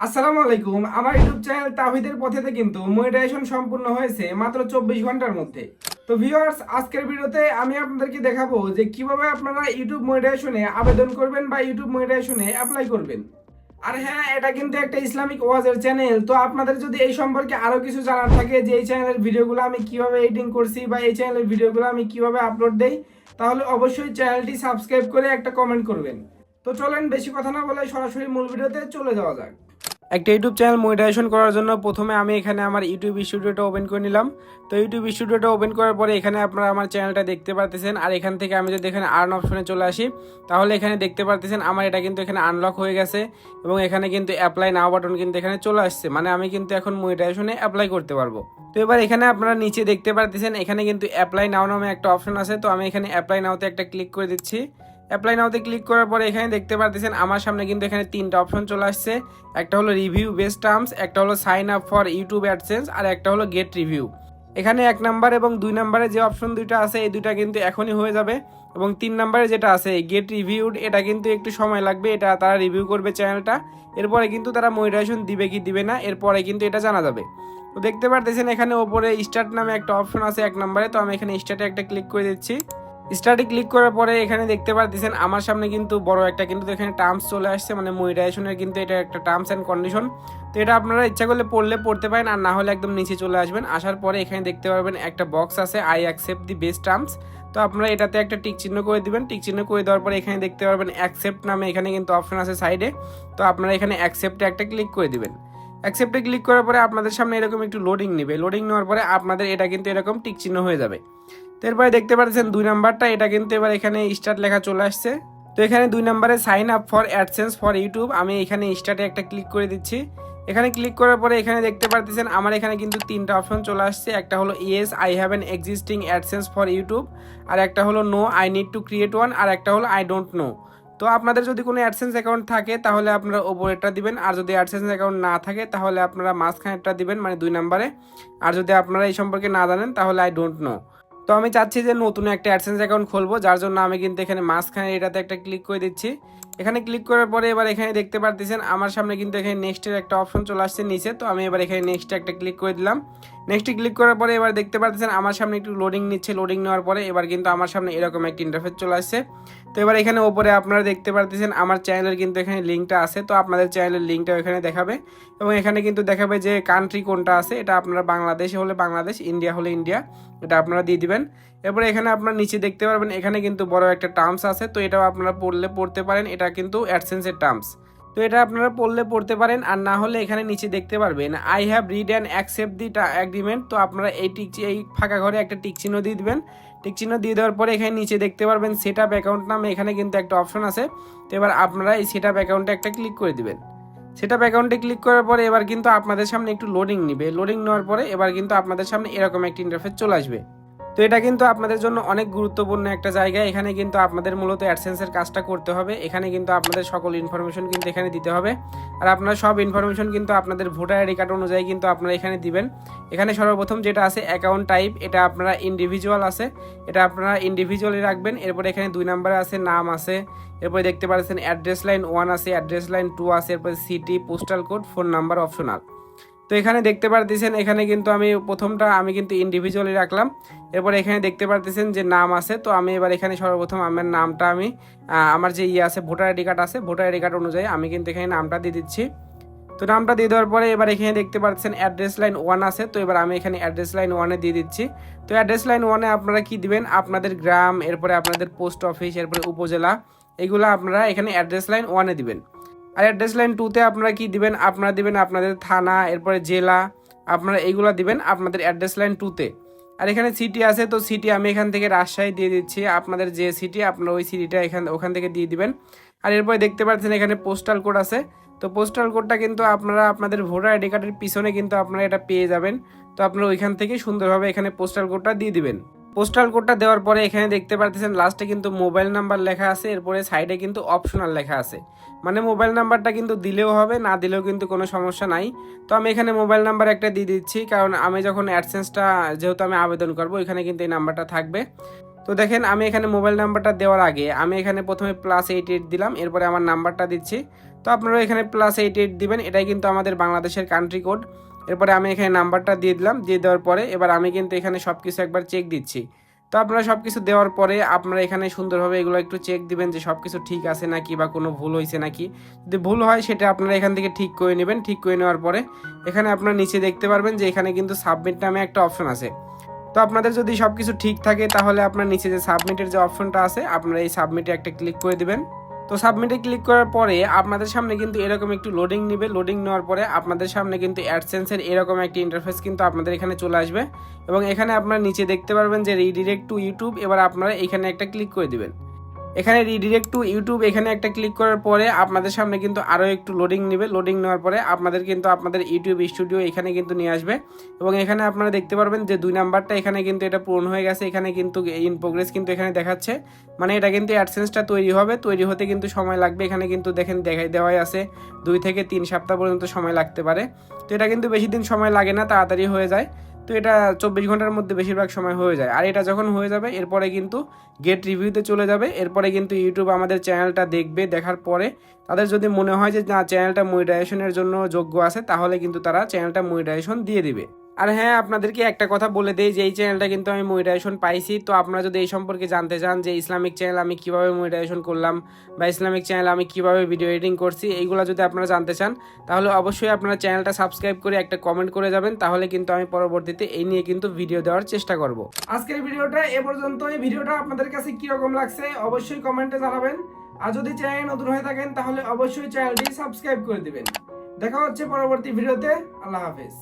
আসসালামু আলাইকুম। আমার ইউটিউব চ্যানেল তাওহীদের পথেতে কিন্তু মনিটাইজেশন সম্পূর্ণ হয়েছে মাত্র 24 ঘন্টার মধ্যে। তো ভিউয়ার্স, আজকের ভিডিওতে আমি আপনাদেরকে দেখাবো যে কিভাবে আপনারা ইউটিউব মনিটাইজেশনে আবেদন করবেন বা ইউটিউব মনিটাইজেশনে অ্যাপ্লাই করবেন। আর হ্যাঁ, এটা কিন্তু একটা ইসলামিক ওয়াজের চ্যানেল। তো আপনাদের যদি এই সম্পর্কে আরো কিছু জানার থাকে যে এই চ্যানেলের ভিডিওগুলো আমি কিভাবে এডিটিং করছি বা এই চ্যানেলের ভিডিওগুলো আমি কিভাবে আপলোড দেই, তাহলে অবশ্যই চ্যানেলটি সাবস্ক্রাইব করে একটা কমেন্ট করবেন। তো চলেন বেশি কথা না বলে সরাসরি মূল ভিডিওতে চলে যাওয়া যাক। একটা ইউটিউব চ্যানেল মনিটাইজেশন করার জন্য প্রথমে আমি এখানে আমার ইউটিউব স্টুডিওটা ওপেন করে নিলাম। তো ইউটিউব স্টুডিওটা ওপেন করার পরে এখানে আপনারা আমার চ্যানেলটা দেখতে পারতেছেন। আর এখান থেকে আমি যদি এখানে আর্ন অপশনে চলে আসি, তাহলে এখানে দেখতে পারতেছেন আমার এটা কিন্তু এখানে আনলক হয়ে গেছে এবং এখানে কিন্তু অ্যাপ্লাই নাও বাটন কিন্তু এখানে চলে আসছে, মানে আমি কিন্তু এখন মনিটাইজেশনে অ্যাপ্লাই করতে পারবো। তো এবার এখানে আপনারা নিচে দেখতে পারতেছেন এখানে কিন্তু অ্যাপ্লাই নাও নামে একটা অপশন আছে। তো আমি এখানে অ্যাপ্লাই নাওতে একটা ক্লিক করে দিচ্ছি। অ্যাপ্লাই নাওতে ক্লিক করার পরে এখানে দেখতে পারতেছেন আমার সামনে কিন্তু এখানে তিনটা অপশন চলে আসছে। একটা হলো রিভিউ বেস্ট টার্মস, একটা হলো sign up for YouTube AdSense, আর একটা হলো গেট রিভিউ। এখানে 1 নাম্বার এবং 2 নাম্বারে যে অপশন দুইটা আছে এই দুইটা কিন্তু এখনই হয়ে যাবে, এবং 3 নাম্বারে যেটা আছে গেট রিভিউড এটা কিন্তু একটু সময় লাগবে, এটা তারা রিভিউ করবে চ্যানেলটা, এরপরে কিন্তু তারা মনিটাইজেশন দিবে কি দিবে না এরপরে কিন্তু এটা জানা যাবে। তো দেখতে পারতেছেন এখানে ওপরে স্টার্ট নামে একটা অপশন আছে 1 নাম্বারে। তো আমি এখানে স্টার্টে একটা ক্লিক করে দিচ্ছি। স্টার্টে ক্লিক করার পরে এখানে দেখতে পারতেছেন আমার সামনে কিন্তু বড় একটা কিন্তু এখানে টার্মস চলে আসছে, মানে মনিটাইজেশনের কিন্তু এটা একটা টার্মস অ্যান্ড কন্ডিশন। তো এটা আপনারা ইচ্ছা করলে পড়তে পারেন, আর না হলে একদম নিচে চলে আসবেন। আসার পরে এখানে দেখতে পারবেন একটা বক্স আছে I accept the best terms. তো আপনারা এটাতে একটা টিক চিহ্ন করে দিবেন। টিক চিহ্ন করে দেওয়ার পরে এখানে দেখতে পারবেন অ্যাকসেপ্ট নামে এখানে কিন্তু অপশন আছে সাইডে। তো আপনারা এখানে অ্যাকসেপ্টে একটা ক্লিক করে দিবেন। অ্যাকসেপ্টে ক্লিক করার পরে আপনাদের সামনে এরকম একটু লোডিং নেবে। লোডিং নেওয়ার পরে আপনাদের এটা কিন্তু এরকম টিক চিহ্ন হয়ে যাবে। তো এরপরে দেখতে পাচ্ছেন 2 নাম্বারটা এটা কিন্তু এবার এখানে স্টার্ট লেখা চলে আসছে। তো এখানে 2 নাম্বারে sign up for AdSense for YouTube, আমি এখানে স্টার্টে একটা ক্লিক করে দিচ্ছি। এখানে ক্লিক করার পরে এখানে দেখতে পাচ্ছেন আমার এখানে কিন্তু তিনটা অপশন চলে আসছে। একটা হলো yes I have an existing AdSense for YouTube, আর একটা হলো no I need to create one, আর একটা হলো আই ডোন্ট নো। তো আপনাদের যদি কোনো অ্যাডসেন্স অ্যাকাউন্ট থাকে তাহলে আপনারা ওপরেরটা দিবেন, আর যদি অ্যাডসেন্স অ্যাকাউন্ট না থাকে তাহলে আপনারা মাঝখানেরটা দিবেন, মানে 2 নাম্বারে। আর যদি আপনারা এই সম্পর্কে না জানেন তাহলে আই ডোন্ট নো। তো আমি চাচ্ছি যে নতুন একটা অ্যাডসেন্স অ্যাকাউন্ট খুলবো, যার জন্য আমি কিন্তু এখানে মাঝখানে এটাতে একটা ক্লিক করে দিচ্ছি। এখানে ক্লিক করার পরে এবার এখানে দেখতে পারতেছেন আমার সামনে কিন্তু এখানে নেক্সটের একটা অপশন চলে আসছে নিচে। তো আমি এবার এখানে নেক্সটে একটা ক্লিক করে দিলাম। নেক্সটে ক্লিক করার পরে এবার দেখতে পারতেছেন আমার সামনে একটু লোডিং নিচ্ছে। লোডিং নেওয়ার পরে এবার কিন্তু আমার সামনে এরকম একটা ইন্টারফেস চলে আসছে। তো এবার এখানে ওপরে আপনারা দেখতে পারতেছেন আমার চ্যানেলের কিন্তু এখানে লিঙ্কটা আছে। তো আপনাদের চ্যানেলের লিঙ্কটাও এখানে দেখাবে, এবং এখানে কিন্তু দেখাবে যে কান্ট্রি কোনটা আছে। এটা আপনারা বাংলাদেশ হলে বাংলাদেশ, ইন্ডিয়া হলে ইন্ডিয়া, এটা আপনারা দিয়ে দিবেন। এরপরে এখানে আপনারা নিচে দেখতে পারবেন এখানে কিন্তু বড় একটা টার্মস আছে। তো এটাও আপনারা পড়তে পারেন, এটা কিন্তু অ্যাডসেন্সের টার্মস। তো এটা আপনারা পড়তে পারেন, আর না হলে এখানে নিচে দেখতে পারবেন I have read and accept the agreement. তো আপনারা এই ফাঁকা ঘরে একটা টিক চিহ্ন দিয়ে দিবেন। টিক চিহ্ন দিয়ে দেওয়ার পরে এখানে নিচে দেখতে পারবেন সেট আপ অ্যাকাউন্ট নামে এখানে কিন্তু একটা অপশন আছে। তো এবার আপনারা এই সেট আপ অ্যাকাউন্টে একটা ক্লিক করে দিবেন। সেট আপ অ্যাকাউন্টে ক্লিক করার পরে এবার কিন্তু আপনাদের সামনে একটু লোডিং নিবে। লোডিং নেওয়ার পরে এবার কিন্তু আপনাদের সামনে এরকম একটা ইন্টারফেস চলে আসবে। তো এটা কিন্তু আপনাদের জন্য অনেক গুরুত্বপূর্ণ একটা জায়গা। এখানে কিন্তু আপনাদের মূলত অ্যাডসেন্সের কাজটা করতে হবে। এখানে কিন্তু আপনাদের সকল ইনফরমেশন কিন্তু এখানে দিতে হবে, আর আপনারা সব ইনফরমেশন কিন্তু আপনাদের ভোটার আইডি কার্ড অনুযায়ী কিন্তু আপনারা এখানে দিবেন। এখানে সর্বপ্রথম যেটা আছে অ্যাকাউন্ট টাইপ, এটা আপনারা ইন্ডিভিজুয়াল আছে, এটা আপনারা ইন্ডিভিজুয়ালি রাখবেন। এরপরে এখানে 2 নাম্বারে আছে নাম আছে, এরপরে দেখতে পাচ্ছেন অ্যাড্রেস লাইন 1 আছে, অ্যাড্রেস লাইন 2 আছে, এরপরে city, postal code, phone number optional. তো এখানে দেখতে পারতেছেন এখানে কিন্তু আমি প্রথমটা আমি কিন্তু ইন্ডিভিজুয়ালি রাখলাম। এরপর এখানে দেখতে পারতেছেন যে নাম আছে। তো আমি এবার এখানে সর্বপ্রথম আমার নামটা আমি আমার যে আছে ভোটার আইডি কার্ড আছে, ভোটার আইডি কার্ড অনুযায়ী আমি কিন্তু এখানে নামটা দিয়ে দিচ্ছি। তো নামটা দিয়ে দেওয়ার পরে এবার এখানে দেখতে পাচ্ছেন অ্যাড্রেস লাইন 1 আছে। তো এবার আমি এখানে অ্যাড্রেস লাইন 1-এ দিয়ে দিচ্ছি। তো অ্যাড্রেস লাইন 1-এ আপনারা কি দিবেন, আপনাদের গ্রাম, এরপরে আপনাদের পোস্ট অফিস, এরপরে উপজেলা, এগুলো আপনারা এখানে অ্যাড্রেস লাইন 1-এ দিবেন। আর অ্যাড্রেস লাইন 2-তে আপনারা কি দিবেন, আপনারা দিবেন আপনাদের থানা, এরপরে জেলা, আপনারা এইগুলা দিবেন আপনাদের অ্যাড্রেস লাইন 2-তে। আর এখানে সিটি আছে, তো সিটি আমি এখান থেকে রাজশাহী দিয়ে দিচ্ছি। আপনাদের যে সিটি আপনারা ওই সিটিটা ওখান থেকে দিয়ে দিবেন। আর এরপরে দেখতে পাচ্ছেন এখানে পোস্টাল কোড আছে। তো পোস্টাল কোডটা কিন্তু আপনারা আপনাদের ভোটার আইডি কার্ডের পিছনে কিন্তু আপনারা এটা পেয়ে যাবেন। তো আপনারা ওইখান থেকে সুন্দরভাবে এখানে পোস্টাল কোডটা দিয়ে দিবেন। পোস্টাল কোডটা দেওয়ার পরে এখানে দেখতে পাচ্ছেন লাস্টে কিন্তু মোবাইল নাম্বার লেখা আছে, এরপরে সাইডে কিন্তু অপশনাল লেখা আছে, মানে মোবাইল নাম্বারটা কিন্তু দিলেও হবে, না দিলেও কিন্তু কোনো সমস্যা নাই। তো আমি এখানে মোবাইল নাম্বার একটা দিয়ে দিচ্ছি, কারণ আমি যখন অ্যাডসেন্সটা যেহেতু আমি আবেদন করবো এখানে কিন্তু এই নাম্বারটা থাকবে। তো দেখেন আমি এখানে মোবাইল নাম্বারটা দেওয়ার আগে আমি এখানে প্রথমে +88 দিলাম, এরপরে আমার নাম্বারটা দিচ্ছি। তো তো আপনারা এখানে +88 দিবেন, এটাই কিন্তু আমাদের বাংলাদেশের কান্ট্রি কোড। এরপরে আমি এখানে নাম্বারটা দিয়ে দিলাম, দিয়ে দেওয়ার পরে এবার আমি কিন্তু এখানে সব কিছু একবার চেক দিচ্ছি। তো আপনারা সব কিছু দেওয়ার পরে আপনারা এখানে সুন্দরভাবে এগুলো একটু চেক দিবেন যে সব কিছু ঠিক আছে নাকি বা কোনো ভুল হয়েছে নাকি। যদি ভুল হয় সেটা আপনারা এখান থেকে ঠিক করে নেবেন। ঠিক করে নেওয়ার পরে এখানে আপনারা নিচে দেখতে পারবেন যে এখানে কিন্তু সাবমিট নামে একটা অপশন আছে। তো আপনাদের যদি সব কিছু ঠিক থাকে তাহলে আপনার নিচে যে সাবমিটের যে অপশনটা আছে আপনারা এই সাবমিটে একটা ক্লিক করে দিবেন। তো সাবমিটে ক্লিক করার পরে আপনাদের সামনে কিন্তু এরকম একটু লোডিং নেবে। লোডিং নেওয়ার পরে আপনাদের সামনে কিন্তু অ্যাডসেন্সের এরকম একটি ইন্টারফেস কিন্তু আপনাদের এখানে চলে আসবে এবং এখানে আপনারা নিচে দেখতে পারবেন যে রিডিরেক্ট টু ইউটিউব। এবার আপনারা এখানে একটা ক্লিক করে দিবেন। এখানে রিডিরেক্ট টু ইউটিউব এখানে একটা ক্লিক করার পরে আপনাদের সামনে কিন্তু আরও একটু লোডিং নেবে। লোডিং নেওয়ার পরে আপনাদের কিন্তু আপনাদের ইউটিউব স্টুডিও এখানে কিন্তু নিয়ে আসবে এবং এখানে আপনারা দেখতে পারবেন যে 2 নাম্বারটা এখানে কিন্তু এটা পূরণ হয়ে গেছে। এখানে কিন্তু ইন প্রোগ্রেস কিন্তু এখানে দেখাচ্ছে, মানে এটা কিন্তু অ্যাডসেন্সটা তৈরি হবে। তৈরি হতে কিন্তু সময় লাগবে। এখানে কিন্তু দেখেন দেখাই দেওয়াই আছে 2 থেকে 3 সপ্তাহ পর্যন্ত সময় লাগতে পারে। তো এটা কিন্তু বেশি দিন সময় লাগে না, তাড়াতাড়ি হয়ে যায়। তো এটা 24 ঘন্টার মধ্যে বেশিরভাগ সময় হয়ে যায়। আর এটা যখন হয়ে যাবে এরপরে কিন্তু গেট রিভিউতে চলে যাবে। এরপরে কিন্তু ইউটিউব আমাদের চ্যানেলটা দেখবে, দেখার পরে তাদের যদি মনে হয় যে না চ্যানেলটা মনিটাইজেশনের জন্য যোগ্য আছে তাহলে কিন্তু তারা চ্যানেলটা মনিটাইজেশন দিয়ে দিবে। আর হ্যাঁ, আপনাদেরকে একটা কথা বলে দেই যে এই চ্যানেলটা কিন্তু আমি মনিটাইজেশন পাইছি। তো আপনারা যদি এই সম্পর্কে জানতে চান যে ইসলামিক চ্যানেল আমি কিভাবে মনিটাইজেশন করলাম বা ইসলামিক চ্যানেল আমি কিভাবে ভিডিও এডিটিং করছি, এইগুলো যদি আপনারা জানতে চান তাহলে অবশ্যই আপনারা চ্যানেলটা সাবস্ক্রাইব করে একটা কমেন্ট করে যাবেন। তাহলে কিন্তু আমি পরবর্তীতে এই নিয়ে কিন্তু ভিডিও দেওয়ার চেষ্টা করব। আজকের ভিডিওটা এ পর্যন্ত। এই ভিডিওটা আপনাদের কাছে কিরকম লাগছে অবশ্যই কমেন্টে জানাবেন। আর যদি চ্যানেল নতুন হয়ে থাকেন তাহলে অবশ্যই চ্যানেলটি সাবস্ক্রাইব করে দিবেন। দেখা হচ্ছে পরবর্তী ভিডিওতে। আল্লাহ হাফেজ।